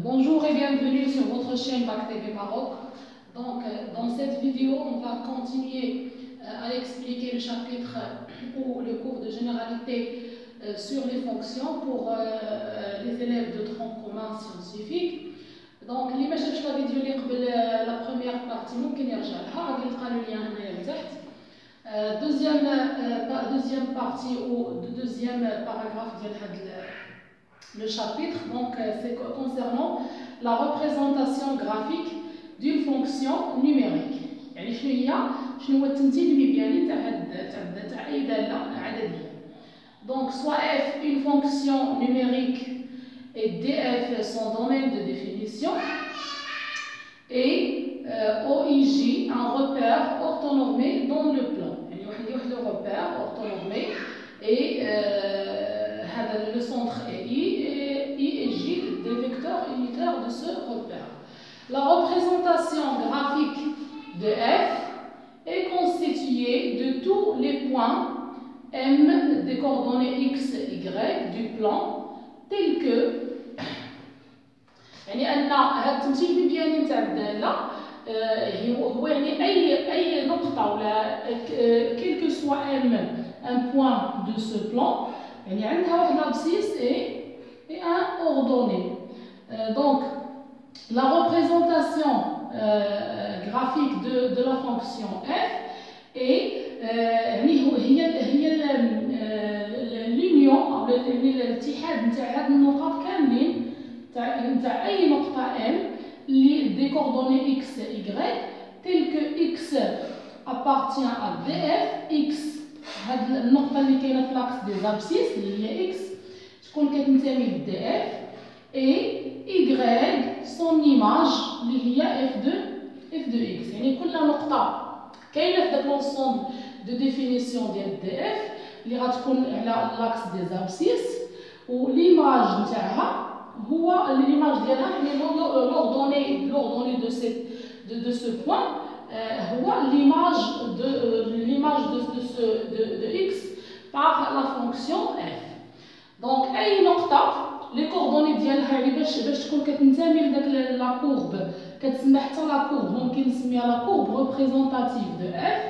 Bonjour et bienvenue sur votre chaîne Bac TV Maroc. Donc, dans cette vidéo, on va continuer à expliquer le chapitre ou le cours de généralité sur les fonctions pour les élèves de tronc commun scientifique. Donc, اللي ما شافش لا فيديو اللي قبل la première partie ممكن يرجع لها، غادي يلقى le lien هنايا لتحت. Deuxième partie ou deuxième paragraphe de le chapitre, donc c'est concernant la représentation graphique d'une fonction numérique. يعني شنو هو التمثيل المبياني تاع اي داله عدديه. Donc soit f une fonction numérique et df son domaine de définition et OIJ un repère orthonormé dans le plan. يعني واحد le repère orthonormé et le centre est I et J des vecteurs unitaires de ce repère. La représentation graphique de f est constituée de tous les points M des coordonnées x, y du plan tels que يعني أن هذا التمثيل المبياني نتاع الدالة هو يعني أي نقطة ولا quel que soit M un point de ce plan يعني عندها واحد l'abscisse et un ordonnée. Donc la représentation graphique de la fonction f est هي l'union أو الاتحاد نتاع هاد النقط كاملين نتاع أي نقطة M اللي des coordonnées x y telles que x appartient à df x هاد النقطة اللي كاينة في لاكس دي زابسيس اللي هي x تكون كتنتمي ل df et y son image اللي هي f de x يعني كل نقطة كاينة في داك لونسومبل دو ديفينيسيون ديال df اللي غتكون على لاكس دي زابسيس و ليماج نتاعها هو ليماج ديالها يعني l'ordonnée de ce point هو l'image de x par la fonction f. Donc اي نقطه لي كوردوني ديالها يعني باش تكون كتنتمي لداك لا كورب كتسمى حتى لا كورب ممكن نسميها لا كورب ريبريزونطاتيف دو اف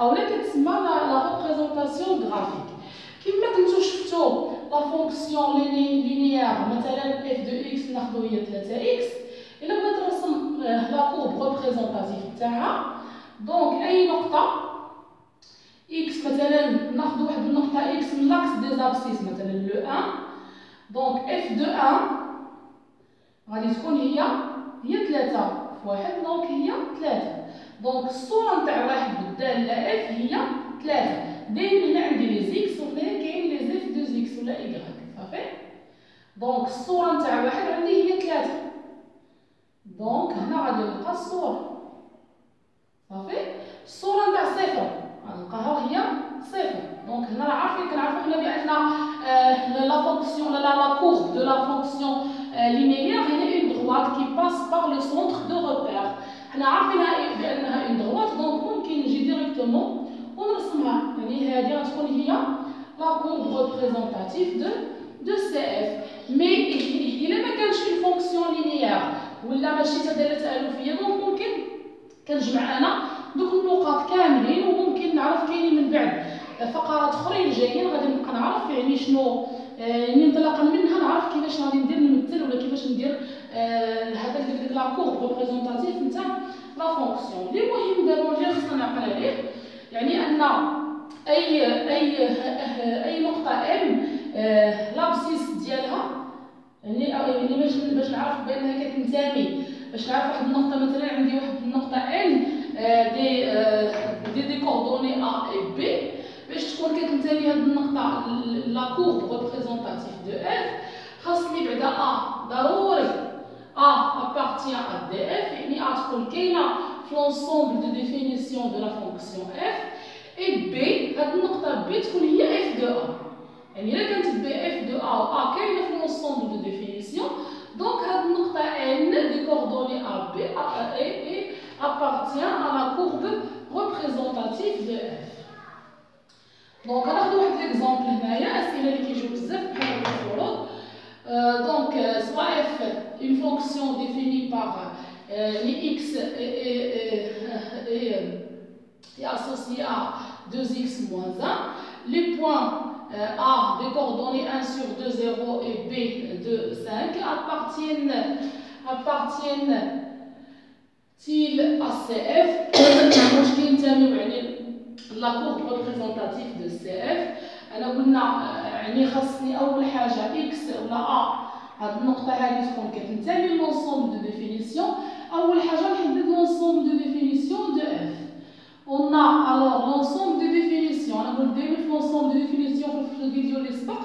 اولا كتسمى لا ريبريزونطاسيون غرافيك. كما كنتو شفتو لا فونكسيون لينيير مثلا اف دو اكس ناخذو هي 3x الا بغيت نرسم لا كورب ريبريزونطاتيف تاعها دونك اي نقطه x مثلا ناخذ واحد النقطه x من لاكس دي زابسيس مثلا لو 1 دونك اف دو 1 غادي تكون هي 3 في 1 دونك هي 3 دونك الصوره نتاع واحد بالداله اف هي 3 دايما هنا عندي لي زيكس وهنا كاين لي زيف دو زيكس ولا y صافي دونك الصوره نتاع واحد عندي هي 3 دونك هنا غادي نلقى الصوره صافي الصوره نتاع صفر غنلقاها هي صفر دونك هنا عارفين كنعرفوا حنا بان لا فونكسيون la courbe de la fonction linéaire هي une droite qui passe par le centre de repère حنا عارفين بانها une droite دونك ممكن نجي ديريكتومون ونرسمها يعني هذه غتكون هي لا courbe représentative de CF مي الا ما كانش une fonction linéaire ولا ماشي داله تالفيه دونك ممكن كنجمع انا دوك النقاط كاملين وممكن نعرف كاينين من بعد فقرات اخرين جايين غادي نبقى نعرف يعني شنو يعني انطلاقا منها نعرف كيفاش غادي ندير نمثل ولا كيفاش ندير هذاك ديك لا كورب ريبريزونطاتيف نتاع لا فونكسيون اللي مهم دابا اللي خصنا نعقل عليه يعني ان اي نقطه ام لابسيس ديالها يعني باش نعرف بانها كتنتمي باش نعرف واحد النقطه مثلا عندي واحد النقطه ان دي كوردوني ا و بي باش تكون كتنتمي هاد النقطه لا كورب ريبريزونطاتيف دو اف خاصني بعدا ضروري appartient à df يعني تكون كاينه في لونسومبل دو ديفينيسيون دو لا فونكسيون اف et B هاد النقطة B تكون هي f de A يعني إلا كانت B f de A و A كاينة في l'ensemble de définition donc هاد النقطة N des coordonnées A B et appartient à la courbe représentative de f. donc غناخدو واحد l'exemple هنايا أسئلة اللي كيجيو بزاف بحال هاد الفروض donc soit f une fonction définie par les x est associée à 2x moins 1. Les points A des coordonnées 1 sur 2, 0 et B de 5 appartiennent-ils à CF la courbe représentative de CF. أنا قلنا يعني خاصني أول حاجة x ولا A هاد النقطة هادي تكون كتنتمي للونسومبل دو ديفينيسيون. أول حاجة نحدد l'ensemble de définition de f. On a alors l'ensemble de définition. أنا قلت دايما في l'ensemble de définition في الفيديو اللي سبق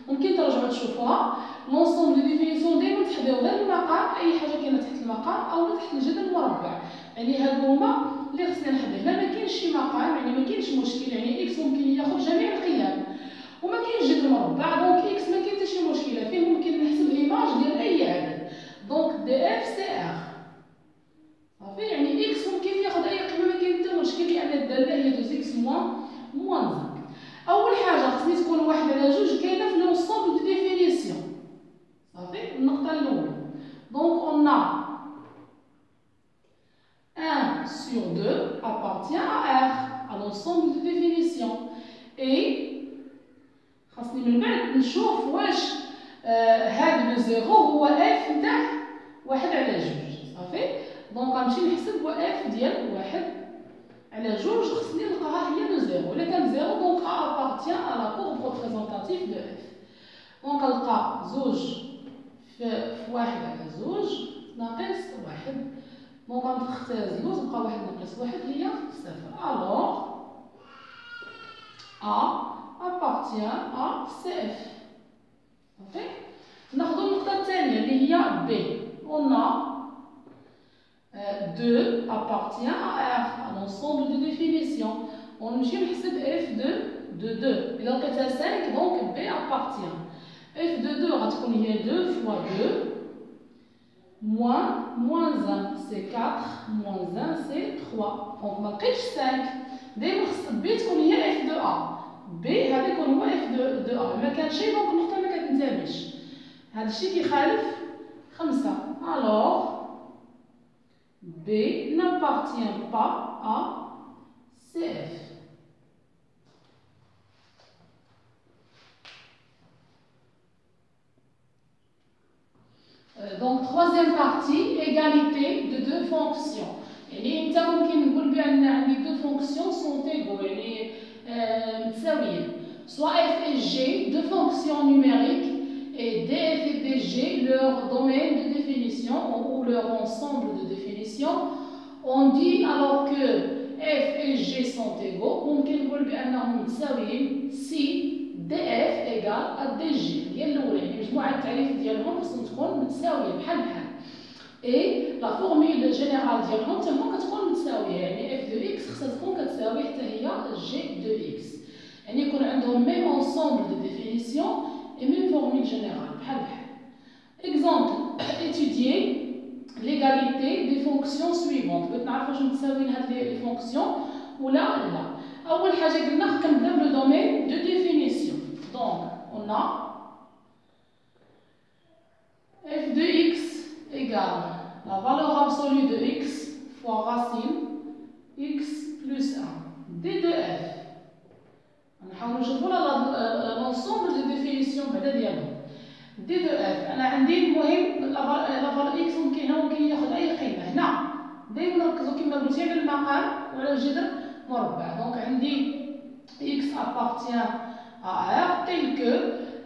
ممكن ترجعوا تشوفوها. l'ensemble de définition دايما تحداو غير المقام، أي حاجة كاينة تحت المقام أو تحت الجدول المربع. يعني هادو هما اللي خصنا نحدد. لا ما كاينش شي مقام يعني ما كاينش مشكل، يعني x ممكن ياخذ جميع القيم وما كاينش جدول مربع، دونك x ما كاين حتى شي مشكله فيه، ممكن نحسب ليماج ديال اي عدد. دونك دي اف سي ار صافي، يعني x ممكن ياخذ اي قيمه ما كاين حتى مشكل لان الداله هي 2x موان 5. اول حاجه خصني تكون 1 على 2 كاينه في لونسومبل دو ديفينيسيون صافي. النقطه الاولى دونك اون 1 sur 2 appartient à R, à l'ensemble de définition. Et خاصني من بعد نشوف واش هذا لو زيرو هو اف نتاع 1 على 2 صافي. دونك غنمشي نحسب اف ديال 1 على 2 خصني نلقاها هي لو زيرو. الا كان زيرو دونك A appartient à la courbe représentative de f. دونك نلقى 2 في 1 على 2 ناقص 1. دونك غنختار زوج نبقى 1 ناقص 1 هي 0. الوغ A appartient à CF. صافي. ناخذ النقطة الثانية اللي هي B. On a 2 appartient à R, à l'ensemble de définition. ونمشي نحسب F de 2. إلا لقيتها 5 دونك B appartient. F de 2 غتكون هي 2 fois 2 moins 1 c'est 4 moins 1 c'est 3. دونك ما لقيتش 5. دايما خص B تكون هي F de A. B هذا يكون هو F de A. ما كان شي دونك النقطة ما كتنتميش. هذا الشيء كيخالف 5. Alors B n'appartient pas à CF. Donc troisième partie, égalité de deux fonctions. يعني انت ممكن نقول بان عندي deux fonctions sont égaux يعني متساويين. Soit f et g, deux fonctions numériques, et df et dg, leur domaine de définition ou leur ensemble de définition. On dit alors que f et g sont égaux, ممكن نقول بانهم متساويين si df égale à dg. ديال الاولى يعني مجموعه التعريف ديالهم خصهم تكون متساويه بحال بحال. Et la formule générale ديالهم تما كتكون متساويه، يعني f de x خصها تكون كتساوي حتى هي g de x. يعني يكون عندهم même ensemble de définition et même formule générale بحال بحال. Exemple, étudier l'égalité des fonctions suivantes. بغيت نعرف واش متساويين هاد لي فونكسيون ولا لا. أول حاجة قلنا كنبداو بلو دومين دو ديفينيسيون. دونك on a f de x égale la valeur absolue de x fois racine x plus 1 d de f. نحاولوا نشوفوا l'ensemble de définition بعدا ديالهم. d de f انا عندي المهم لا فالور x ممكن هنا ممكن ياخذ اي قيمه. هنا دائما نركزوا كما قلت على المقام وعلى الجذر مربع. دونك عندي x appartient à r tel que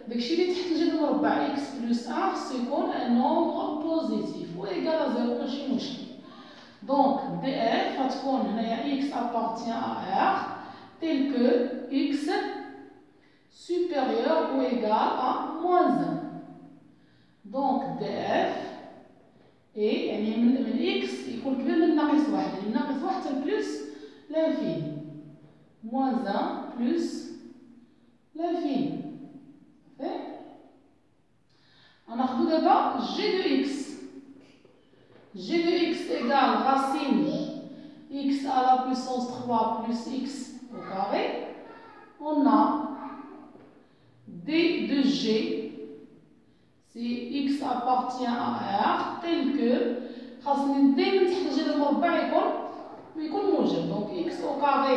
داكشي اللي تحت الجذر مربع x plus r سيكون ان nombre positif و égal à 0 ماشي مشكل. دونك df غتكون هنايا x appartient à r tel que x supérieur ou égal à moins 1. Donc df et يعني من x يكون كبير من ناقص 1 يعني ناقص 1 حتى بلس l'infini moins 1 plus l'infini. غناخدو دابا g de x. g de x égale racine x à la puissance 3 plus x au carré. On a d de g si x appartient à R tel que خاصني دائما تحت الجذر المربع يكون موجب. Donc x au carré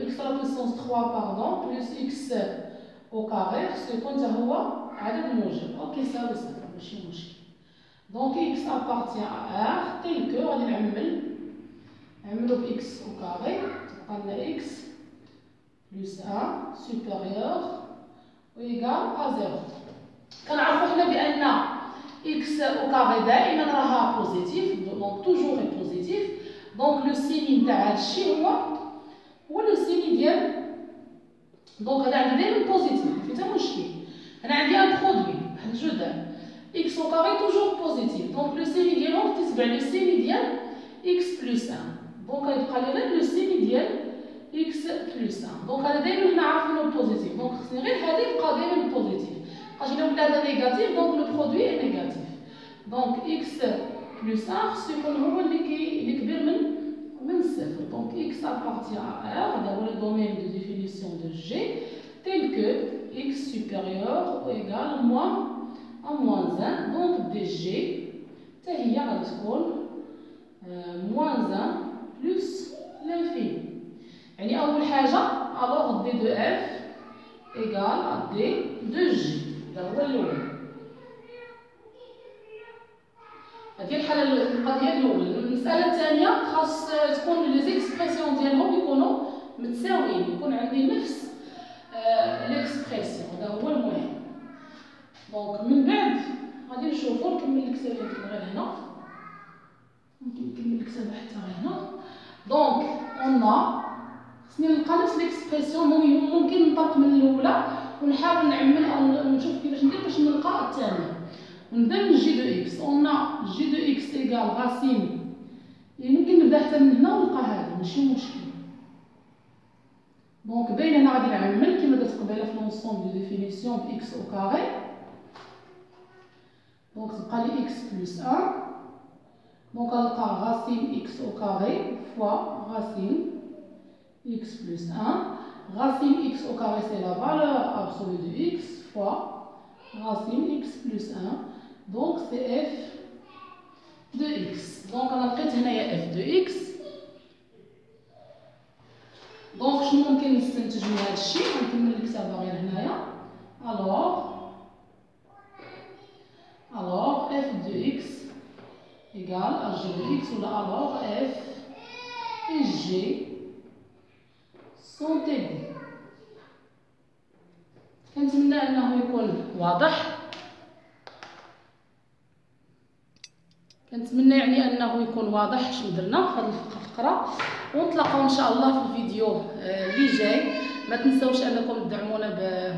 x à la puissance 3 pardon plus x au carré سيكون حتى هو عدد موجب. اوكي صافي ماشي مشكل. Donc x appartient à R tel que غادي نعملو ب x au carré تبقى لنا x plus 1 supérieur ou égal à 0. كنعرفو حنا بأن x au carré دائما راها بوزيتيف دونك توجور اي بوزيتيف. دونك لو سيني نتاع هذا الشيء هو لو سيني ديال دونك هذا عندي دائما بوزيتيف ماشي حتى مشكل. انا عندي ان برودوي بحال الجدار x au carré توجور بوزيتيف دونك لو سيني ديالو تتبع لو سيني ديال x بلس 1 دونك غيبقى لي غير لو سيني ديال x بلس 1 دونك هذا دائما حنا عارفينو بوزيتيف دونك خصني غير هذا يبقى دائما بوزيتيف. اجينا ولا هذا نيجاتيف دونك لو برودوي اي نيجاتيف. دونك x plus 1 خصو يكون هو اللي كبير من صفر. دونك x appartient à R هذا هو الدومين دو ديفينيسيون دو G tel que x supérieur ou égal à moins 1 دونك دي جي حتى هي غادي تكون moins 1 plus l'infini. يعني أول حاجة alors d de f égal à d de G هذا هو الأول. هذه القضيه الاولى. المساله الثانيه خاص تكون لي زيكسبرسيون ديالهم يكونوا متساويين يكون عندي نفس ليكسبرسيون هذا هو المهم. دونك من بعد غادي نشوفوا نكمل الكتابه غير هنا نكمل الكتابه حتى هنا. دونك اون خصني نلقى نفس ليكسبرسيون ممكن نطلق من الاولى ونحاول نعمل او نشوف كيفاش ندير باش نلقى الثانيه. نبدا من جي دو اكس قلنا جي دو اكس ايكال راسين ممكن نبدا حتى من هنا ونلقى هذا ماشي مشكل. دونك باين هنا غادي نعمل كيما درت قبيله في لونسومبل دو ديفينيسيون ب اكس او كاري. دونك تبقى لي اكس بلس 1 دونك غنلقى راسين اكس او كاري فوا راسين اكس بلس 1 راسين اكس او كاري سي لا فالور ابسولو دو اكس فوا racine x plus 1 donc c'est f de x. donc انا لقيت هنايا f de x. دونك شنو ممكن نستنتج من هذا الشيء؟ نكمل الكتابه غير هنايا. alors f de x égale à g de x ولا alors f et g sont égaux. كنتمنى انه يكون واضح. كنتمنى يعني انه يكون واضح شنو درنا في هذه الفقره ونتلاقاو ان شاء الله في الفيديو اللي جاي. ما تنساوش انكم تدعمونا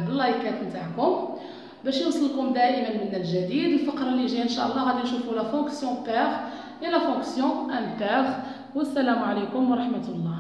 باللايكات نتاعكم باش يوصلكم دائما منا الجديد. الفقره اللي جايه ان شاء الله غادي نشوفوا لا فونكسيون بير et la fonction impair. والسلام عليكم ورحمه الله.